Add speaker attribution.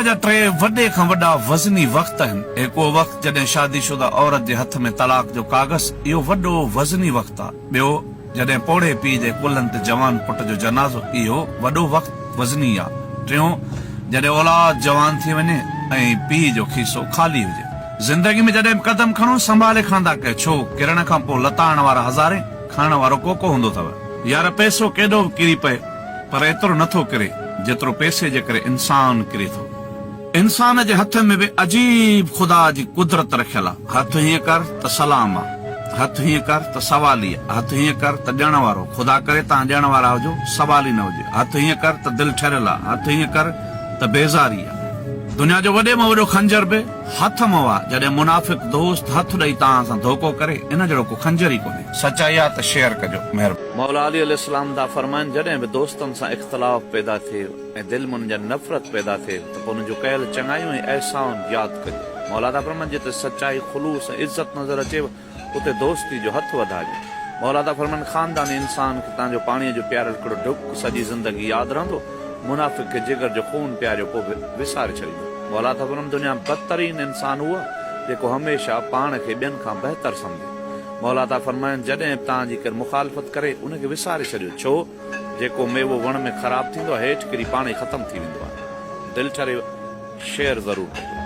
Speaker 1: दुनिया जा टे वडे खां वडा वज़नी वक्त आहिनि। हिकु वक्त जॾहिं शादीशुदा औरत जे हथ में तलाक जो कागज़, इहो वॾो वज़नी वक्त आहे। ॿियो जॾहिं पोड़े पीउ जे कुलनि ते जवान पुट जो जनाज़ो, इहो वॾो वक्त वज़नी आहे। टियों जॾहिं औलाद जवान थी वञे ऐं पीउ जो खीसो ख़ाली हुजे। ज़िंदगी में जॾहिं कदम खणो संभाले खणंदा कयो, छो किरण खां पोइ लताइण वारा हज़ारे, खाइण वारो कोको हूंदो अथव। यार पैसो केॾो बि किरी पए पर एतिरो नथो किरे जेतिरो पैसे जे करे इंसान किरे थो। इंसान जे हथ में बि अजीब ख़ुदा जी कुदरत रखियल आहे। हथ हीअं कर त सलाम आहे, हथ हीअं कर त सवाली आहे, हथ हीअं कर त ॾियण वारो, ख़ुदा करे तव्हां ॾियण वारा हुजो, सवाल ई न हुजे। हथ हीअं कर त दिलि ठरियल आहे, हथ हीअं कर त बेज़ारी आहे। दुनिया जो वॾे में वॾो खंजर बि हथ में आहे। जॾहिं मुनाफ़िक दोस्त हथ ॾेई तव्हां सां धोखो करे, इन जहिड़ो को खंजर ई कोन्हे। सचाई आहे त शेयर कजो। महिरबानी। मौला अली अलैहिस्सलाम दा फरमान, जॾहिं बि दोस्तनि सां इख़्तिलाफ़ पैदा थिए ऐं दिलि में उनजा नफ़रत पैदा थिए त पोइ उनजो कयल चङायूं ऐं अहसान यादि कजो। मौला दा फरमान, जिते सचाई, ख़ुलूस ऐं इज़त नज़र अचेव उते दोस्ती जो हथ वधाइजो। मौला दा फरमान, ख़ानदानी इंसान खे तव्हांजो पाणीअ जो प्यारो हिकिड़ो ढुक सॼी ज़िंदगी यादि रहंदो, मुनाफ़िक खे जिगर जो खून पियारियो पोइ बि विसारे छॾींदो। मौला दा फरमान, दुनिया में बदतरीन इंसान उहो जेको हमेशह पाण खे ॿियनि खां बहितर सम्झे। मौला दा फरमाइनि, जॾहिं तव्हांजी केरु मुखालफ़त करे उनखे विसारे छॾियो, छो जेको मेवो वण में ख़राब थींदो आहे हेठि किरी पाण ई ख़तमु थी वेंदो आहे। दिलि ठरे शेयर ज़रूरु कजो।